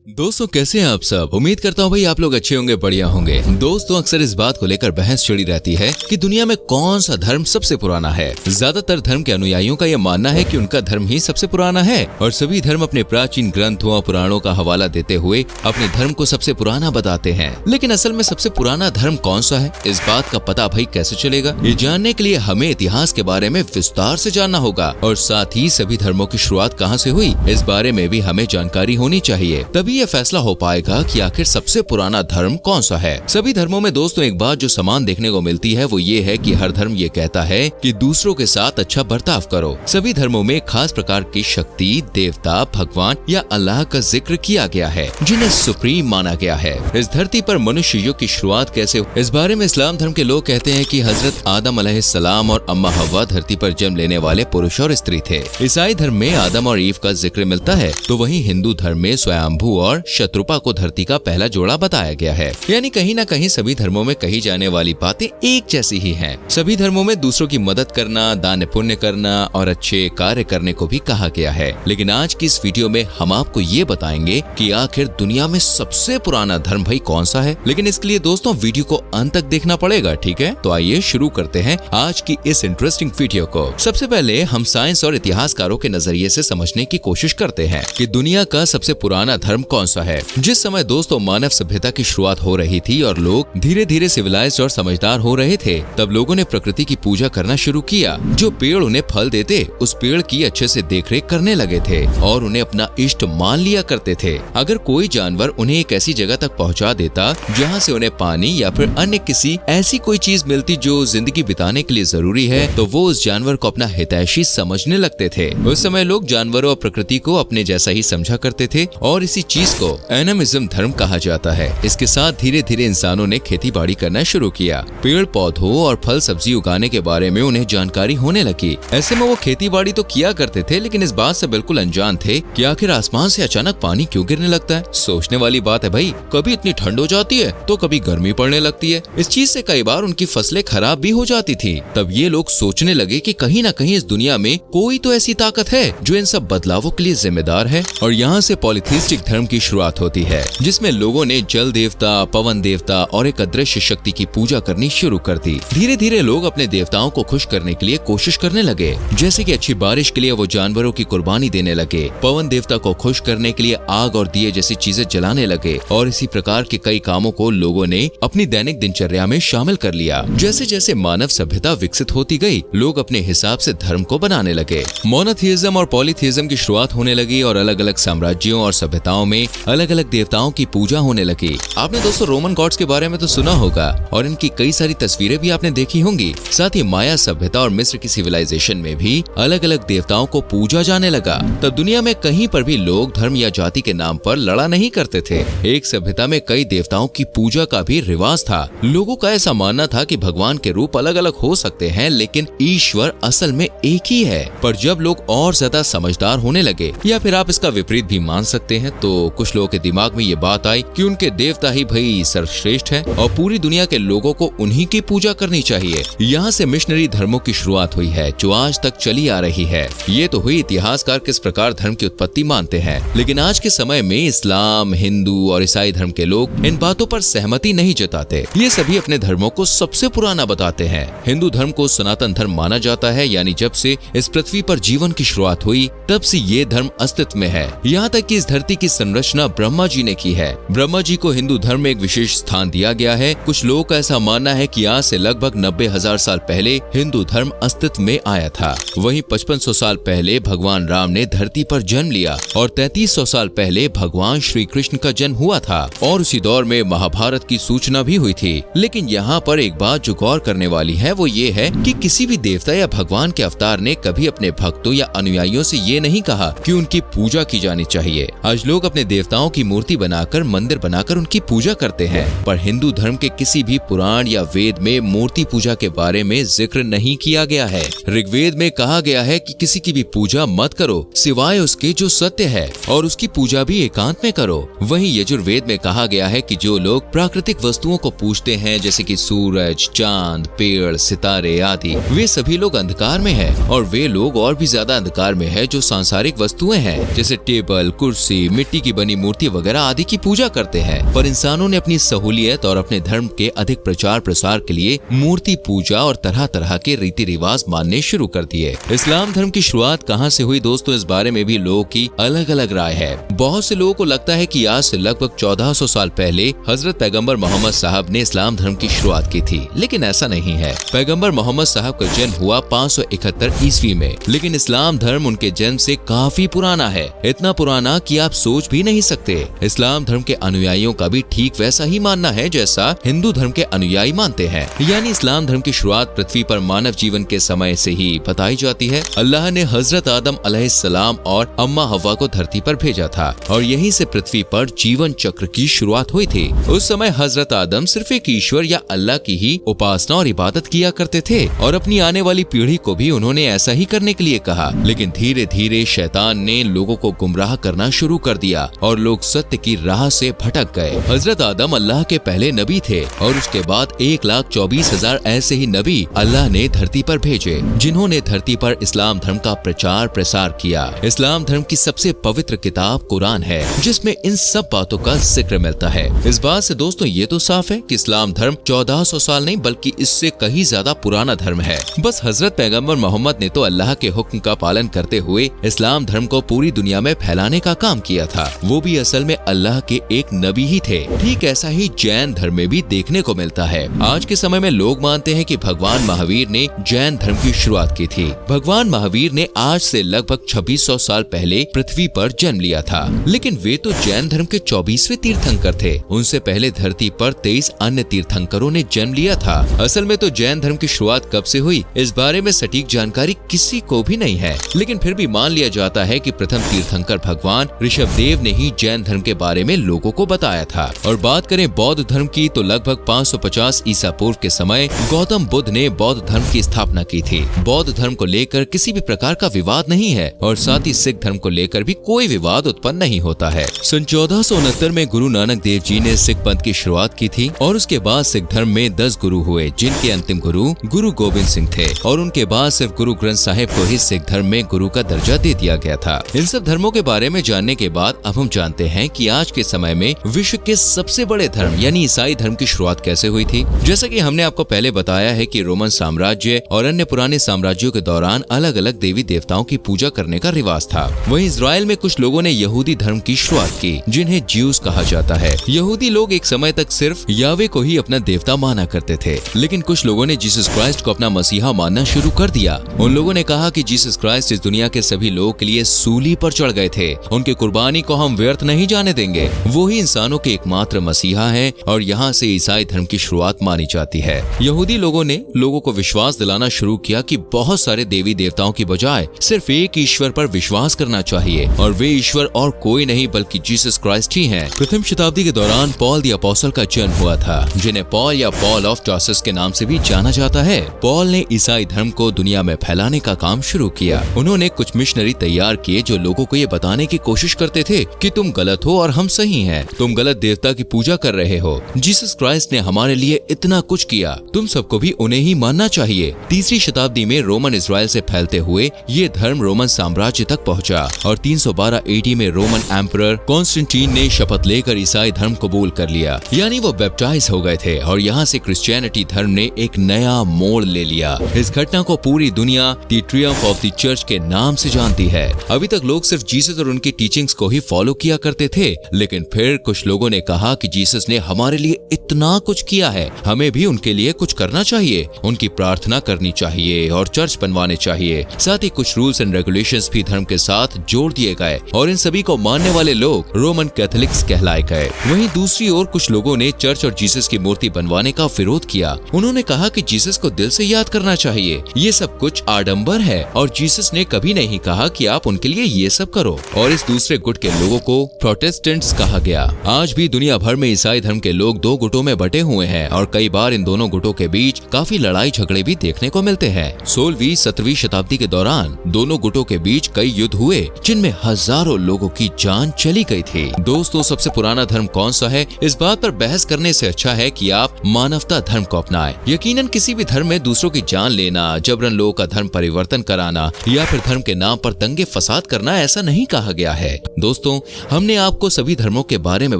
दोस्तों कैसे हैं आप सब। उम्मीद करता हूँ भाई आप लोग अच्छे होंगे, बढ़िया होंगे। दोस्तों अक्सर इस बात को लेकर बहस छिड़ी रहती है कि दुनिया में कौन सा धर्म सबसे पुराना है। ज्यादातर धर्म के अनुयायियों का यह मानना है कि उनका धर्म ही सबसे पुराना है और सभी धर्म अपने प्राचीन ग्रंथों और पुराणों का हवाला देते हुए अपने धर्म को सबसे पुराना बताते हैं। लेकिन असल में सबसे पुराना धर्म कौन सा है, इस बात का पता भाई कैसे चलेगा? ये जानने के लिए हमें इतिहास के बारे में विस्तार से जानना होगा और साथ ही सभी धर्मों की शुरुआत कहाँ से हुई, इस बारे में भी हमें जानकारी होनी चाहिए। तभी ये फैसला हो पाएगा कि आखिर सबसे पुराना धर्म कौन सा है। सभी धर्मों में दोस्तों एक बात जो समान देखने को मिलती है वो ये है कि हर धर्म ये कहता है कि दूसरों के साथ अच्छा बर्ताव करो। सभी धर्मों में खास प्रकार की शक्ति, देवता, भगवान या अल्लाह का जिक्र किया गया है जिन्हें सुप्रीम माना गया है। इस धरती पर मनुष्य युग की शुरुआत कैसे हुई, इस बारे में इस्लाम धर्म के लोग कहते हैं कि हजरत आदम अलैहिस्सलाम और अम्मा हव्वा धरती पर जन्म लेने वाले पुरुष और स्त्री थे। ईसाई धर्म में आदम और ईव का जिक्र मिलता है तो वहीं हिंदू धर्म में स्वयंभू और शत्रुपा को धरती का पहला जोड़ा बताया गया है। यानी कहीं न कहीं सभी धर्मों में कही जाने वाली बातें एक जैसी ही हैं। सभी धर्मों में दूसरों की मदद करना, दान पुण्य करना और अच्छे कार्य करने को भी कहा गया है। लेकिन आज की इस वीडियो में हम आपको ये बताएंगे कि आखिर दुनिया में सबसे पुराना धर्म भाई कौन सा है। लेकिन इसके लिए दोस्तों वीडियो को अंत तक देखना पड़ेगा, ठीक है? तो आइए शुरू करते हैं आज की इस इंटरेस्टिंग वीडियो को। सबसे पहले हम साइंस और इतिहासकारों के नजरिए से समझने की कोशिश करते हैं कि दुनिया का सबसे पुराना धर्म कौन सा है। जिस समय दोस्तों मानव सभ्यता की शुरुआत हो रही थी और लोग धीरे धीरे सिविलाइज्ड और समझदार हो रहे थे, तब लोगों ने प्रकृति की पूजा करना शुरू किया। जो पेड़ उन्हें फल देते उस पेड़ की अच्छे से देखरेख करने लगे थे और उन्हें अपना इष्ट मान लिया करते थे। अगर कोई जानवर उन्हें एक ऐसी जगह तक पहुंचा देता जहां से उन्हें पानी या फिर अन्य किसी ऐसी कोई चीज मिलती जो जिंदगी बिताने के लिए जरूरी है, तो वो उस जानवर को अपना हितैषी समझने लगते थे। उस समय लोग जानवरों और प्रकृति को अपने जैसा ही समझा करते थे और इसी चीज को एनिमिज्म धर्म कहा जाता है। इसके साथ धीरे धीरे इंसानों ने खेती बाड़ी करना शुरू किया। पेड़ पौधों और फल सब्जी उगाने के बारे में उन्हें जानकारी होने लगी। ऐसे में वो खेती बाड़ी तो किया करते थे लेकिन इस बात से बिल्कुल अनजान थे कि आखिर आसमान से अचानक पानी क्यों गिरने लगता है। सोचने वाली बात है भाई, कभी इतनी ठंड हो जाती है तो कभी गर्मी पड़ने लगती है। इस चीज से कई बार उनकी फसलें खराब भी हो जाती थी। तब ये लोग सोचने लगे कि कहीं न कहीं इस दुनिया में कोई तो ऐसी ताकत है जो इन सब बदलावों के लिए जिम्मेदार है। और यहाँ से पॉलीथीस्टिक धर्म की शुरुआत होती है जिसमें लोगों ने जल देवता, पवन देवता और एक अदृश्य शक्ति की पूजा करनी शुरू कर दी। धीरे धीरे लोग अपने देवताओं को खुश करने के लिए कोशिश करने लगे, जैसे कि अच्छी बारिश के लिए वो जानवरों की कुर्बानी देने लगे। पवन देवता को खुश करने के लिए आग और दिए जैसी चीजें जलाने लगे और इसी प्रकार के कई कामों को लोगों ने अपनी दैनिक दिनचर्या में शामिल कर लिया। जैसे जैसे मानव सभ्यता विकसित होती गई, लोग अपने हिसाब से धर्म को बनाने लगे। मोनोथीइज्म और पॉलीथीइज्म की शुरुआत होने लगी और अलग अलग साम्राज्यों और सभ्यताओं में अलग अलग देवताओं की पूजा होने लगी। आपने दोस्तों रोमन गॉड्स के बारे में तो सुना होगा और इनकी कई सारी तस्वीरें भी आपने देखी होंगी। साथ ही माया सभ्यता और मिस्र की सिविलाइजेशन में भी अलग अलग देवताओं को पूजा जाने लगा। तब दुनिया में कहीं पर भी लोग धर्म या जाति के नाम पर लड़ा नहीं करते थे। एक सभ्यता में कई देवताओं की पूजा का भी रिवाज था। लोगों का ऐसा मानना था कि भगवान के रूप अलग अलग हो सकते हैं लेकिन ईश्वर असल में एक ही है। पर जब लोग और ज्यादा समझदार होने लगे, या फिर आप इसका विपरीत भी मान सकते हैं, तो कुछ लोगों के दिमाग में ये बात आई कि उनके देवता ही भाई सर्वश्रेष्ठ है और पूरी दुनिया के लोगों को उन्हीं की पूजा करनी चाहिए। यहाँ से मिशनरी धर्मों की शुरुआत हुई है जो आज तक चली आ रही है। ये तो हुई इतिहासकार किस प्रकार धर्म की उत्पत्ति मानते हैं। लेकिन आज के समय में इस्लाम, हिंदू और ईसाई धर्म के लोग इन बातों पर सहमति नहीं जताते। ये सभी अपने धर्मों को सबसे पुराना बताते हैं। हिंदू धर्म को सनातन धर्म माना जाता है, यानी जब से इस पृथ्वी पर जीवन की शुरुआत हुई तब से ये धर्म अस्तित्व में है। यहाँ तक कि इस धरती की संरचना ब्रह्मा जी ने की है। ब्रह्मा जी को हिंदू धर्म में एक विशेष स्थान दिया गया है। कुछ लोगों का ऐसा मानना है कि आज से लगभग 90,000 साल पहले हिंदू धर्म अस्तित्व में आया था। वहीं 5500 साल पहले भगवान राम ने धरती पर जन्म लिया और 3300 साल पहले भगवान श्री कृष्ण का जन्म हुआ था और उसी दौर में महाभारत की सूचना भी हुई थी। लेकिन यहाँ पर एक बात जो गौर करने वाली है वो ये है कि किसी भी देवता या भगवान के अवतार ने कभी अपने भक्तों या अनुयायियों से ये नहीं कहा कि उनकी पूजा की जानी चाहिए। आज लोग अपने देवताओं की मूर्ति बनाकर, मंदिर बनाकर उनकी पूजा करते हैं, पर हिंदू धर्म के किसी भी पुराण या वेद में मूर्ति पूजा के बारे में जिक्र नहीं किया गया है। ऋग्वेद में कहा गया है कि किसी की भी पूजा मत करो सिवाय उसके जो सत्य है और उसकी पूजा भी एकांत में करो। वहीं यजुर्वेद में कहा गया है कि जो लोग प्राकृतिक वस्तुओं को पूजते हैं जैसे कि सूरज, चांद, पेड़, सितारे आदि, वे सभी लोग अंधकार में हैं और वे लोग और भी ज्यादा अंधकार में है जो सांसारिक वस्तुएं हैं जैसे टेबल, कुर्सी, मिट्टी की बनी मूर्ति वगैरह आदि की पूजा करते हैं। पर इंसानों ने अपनी सहूलियत और अपने धर्म के अधिक प्रचार प्रसार के लिए मूर्ति पूजा और तरह तरह के रीति रिवाज मानने शुरू कर दिए। इस्लाम धर्म की शुरुआत कहाँ से हुई दोस्तों, इस बारे में भी लोगों की अलग अलग राय है। बहुत से लोगों को लगता है कि आज से लगभग 1400 साल पहले हजरत पैगंबर मोहम्मद साहब ने इस्लाम धर्म की शुरुआत की थी, लेकिन ऐसा नहीं है। पैगंबर मोहम्मद साहब का जन्म हुआ 571 ईस्वी में, लेकिन इस्लाम धर्म उनके जन्म से काफी पुराना है, इतना पुराना कि आप सोच भी नहीं सकते। इस्लाम धर्म के अनुयायियों का भी ठीक वैसा ही मानना है जैसा हिंदू धर्म के अनुयायी मानते हैं। यानी इस्लाम धर्म की शुरुआत पृथ्वी पर मानव जीवन के समय से ही बताई जाती है। अल्लाह ने हजरत आदम अलैहिस्सलाम और अम्मा हव्वा को धरती पर भेजा था और यहीं से पृथ्वी पर जीवन चक्र की शुरुआत हुई थी। उस समय हजरत आदम सिर्फ एक ईश्वर या अल्लाह की ही उपासना और इबादत किया करते थे और अपनी आने वाली पीढ़ी को भी उन्होंने ऐसा ही करने के लिए कहा। लेकिन धीरे धीरे शैतान ने लोगों को गुमराह करना शुरू कर दिया और लोग सत्य की राह से भटक गए। हजरत आदम अल्लाह के पहले नबी थे और उसके बाद 1,24,000 ऐसे ही नबी अल्लाह ने धरती पर भेजे, जिन्होंने धरती पर इस्लाम धर्म का प्रचार प्रसार किया। इस्लाम धर्म की सबसे पवित्र किताब कुरान है, जिसमें इन सब बातों का जिक्र मिलता है। इस बात से दोस्तों ये तो साफ है कि इस्लाम धर्म 1400 साल नहीं बल्कि इससे कहीं ज्यादा पुराना धर्म है। बस हजरत पैगंबर मोहम्मद ने तो अल्लाह के हुक्म का पालन करते हुए इस्लाम धर्म को पूरी दुनिया में फैलाने का काम किया था। वो भी असल में अल्लाह के एक नबी ही थे। ठीक ऐसा ही जैन धर्म में भी देखने को मिलता है। आज के समय में लोग मानते हैं कि भगवान महावीर ने जैन धर्म की शुरुआत की थी। भगवान महावीर ने आज से लगभग 2600 साल पहले पृथ्वी पर जन्म लिया था, लेकिन वे तो जैन धर्म के 24वें तीर्थंकर थे। उनसे पहले धरती पर 23 अन्य तीर्थंकरों ने जन्म लिया था। असल में तो जैन धर्म की शुरुआत कब से हुई इस बारे में सटीक जानकारी किसी को भी नहीं है, लेकिन फिर भी मान लिया जाता है कि प्रथम तीर्थंकर भगवान ऋषभदेव ने ही जैन धर्म के बारे में लोगों को बताया था। और बात करें बौद्ध धर्म की तो लगभग 550 ईसा पूर्व के समय गौतम बुद्ध ने बौद्ध धर्म की स्थापना की थी। बौद्ध धर्म को लेकर किसी भी प्रकार का विवाद नहीं है और साथ ही सिख धर्म को लेकर भी कोई विवाद उत्पन्न नहीं होता है। सन 1469 में गुरु नानक देव जी ने सिख पंथ की शुरुआत की थी और उसके बाद सिख धर्म में 10 गुरु हुए, जिनके अंतिम गुरु गुरु गोविंद सिंह थे और उनके बाद सिर्फ गुरु ग्रंथ साहिब को ही सिख धर्म में गुरु का दर्जा दे दिया गया था। इन सब धर्मों के बारे में जानने के बाद अब हम जानते हैं कि आज के समय में विश्व के सबसे बड़े धर्म यानी ईसाई धर्म की शुरुआत कैसे हुई थी। जैसा कि हमने आपको पहले बताया है कि रोमन साम्राज्य और अन्य पुराने साम्राज्यों के दौरान अलग अलग देवी देवताओं की पूजा करने का रिवाज था। वहीं इजराइल में कुछ लोगों ने यहूदी धर्म की शुरुआत की, जिन्हें ज्यूस कहा जाता है। यहूदी लोग एक समय तक सिर्फ यावे को ही अपना देवता माना करते थे, लेकिन कुछ लोगों ने जीसस क्राइस्ट को अपना मसीहा मानना शुरू कर दिया। उन लोगों ने कहा कि जीसस क्राइस्ट इस दुनिया के सभी लोगों के लिए सूली पर चढ़ गए थे, उनकी कुर्बानी को हम व्यर्थ नहीं जाने देंगे। वो ही इंसानों के एकमात्र मसीहा है और यहाँ से ईसाई धर्म की शुरुआत मानी जाती है। यहूदी लोगों ने लोगों को विश्वास दिलाना शुरू किया कि बहुत सारे देवी देवताओं की बजाय सिर्फ एक ईश्वर पर विश्वास करना चाहिए और वे ईश्वर और कोई नहीं बल्कि जीसस क्राइस्ट ही हैं। प्रथम शताब्दी के दौरान पॉल द अपोस्टल का जन्म हुआ था, जिन्हें पॉल या पॉल ऑफ टार्सस के नाम से भी जाना जाता है। पॉल ने ईसाई धर्म को दुनिया में फैलाने का काम शुरू किया। उन्होंने कुछ मिशनरी तैयार किए जो लोगों को ये बताने की कोशिश करते थे कि तुम गलत हो और हम सही हैं, तुम गलत देवता की पूजा कर रहे हो। जीसस क्राइस्ट ने हमारे लिए इतना कुछ किया, तुम सबको भी उन्हें ही मानना चाहिए। तीसरी शताब्दी में रोमन इजराइल से फैलते हुए ये धर्म रोमन साम्राज्य तक पहुंचा और 312 AD में रोमन एम्परर कॉन्स्टेंटीन ने शपथ लेकर ईसाई धर्म कबूल कर लिया, यानी वो बैप्टाइज हो गए थे और यहाँ से क्रिश्चियनिटी धर्म ने एक नया मोड़ ले लिया। इस घटना को पूरी दुनिया the Triumph of the church के नाम से जानती है। अभी तक लोग सिर्फ जीसस और उनकी टीचिंग्स को ही फॉलो किया करते थे, लेकिन फिर कुछ लोगों ने कहा कि जीसस ने हमारे लिए इतना कुछ किया है, हमें भी उनके लिए कुछ करना चाहिए, उनकी प्रार्थना करनी चाहिए और चर्च बनवाने चाहिए। साथ ही कुछ रूल्स एंड रेगुलेशंस भी धर्म के साथ जोड़ दिए गए और इन सभी को मानने वाले लोग रोमन कैथोलिक्स कहलाए गए। वहीं दूसरी ओर कुछ लोगों ने चर्च और जीसस की मूर्ति बनवाने का विरोध किया। उन्होंने कहा कि जीसस को दिल से याद करना चाहिए, ये सब कुछ आडंबर है और जीसस ने कभी नहीं कहा कि आप उनके लिए ये सब करो। और इस दूसरे गुट के लोगों को प्रोटेस्टेंट्स कहा गया। आज भी दुनिया भर में ईसाई धर्म के लोग दो गुटों में बटे हुए हैं और कई बार इन दोनों गुटों के बीच काफी लड़ाई झगड़े भी देखने को मिलते हैं। 16वीं 17वीं शताब्दी के दौरान दोनों गुटों के बीच कई युद्ध हुए, जिनमें हजारों लोगों की जान चली गई थी। दोस्तों, सबसे पुराना धर्म कौन सा है, इस बात पर बहस करने से अच्छा है कि आप मानवता धर्म को अपनाएं। यकीनन किसी भी धर्म में दूसरों की जान लेना, जबरन लोगों का धर्म परिवर्तन कराना या फिर धर्म के नाम पर दंगे फसाद करना ऐसा नहीं कहा गया है। दोस्तों, हमने आपको सभी धर्मों के बारे में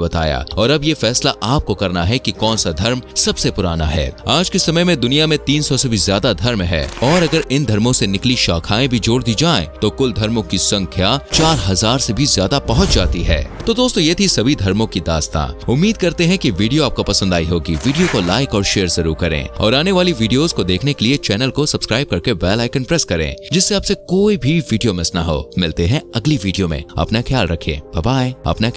बताया और अब ये फैसला आपको करना है कि कौन सा धर्म सबसे पुराना है। आज के समय में दुनिया में 300 से भी ज्यादा धर्म है और अगर इन धर्मों से निकली शाखाएं भी जोड़ दी जाएं, तो कुल धर्मों की संख्या 4000 से भी ज्यादा पहुंच जाती है। तो दोस्तों, ये थी सभी धर्मों की दास्तां। उम्मीद करते हैं कि वीडियो आपको पसंद आई होगी। वीडियो को लाइक और शेयर जरूर करें और आने वाली वीडियोस को देखने के लिए चैनल को सब्सक्राइब करके बेल आइकन प्रेस करें, जिससे आपसे कोई भी वीडियो मिस ना हो। मिलते हैं अगली वीडियो में। अपना ख्याल रखें। Bye bye. अपना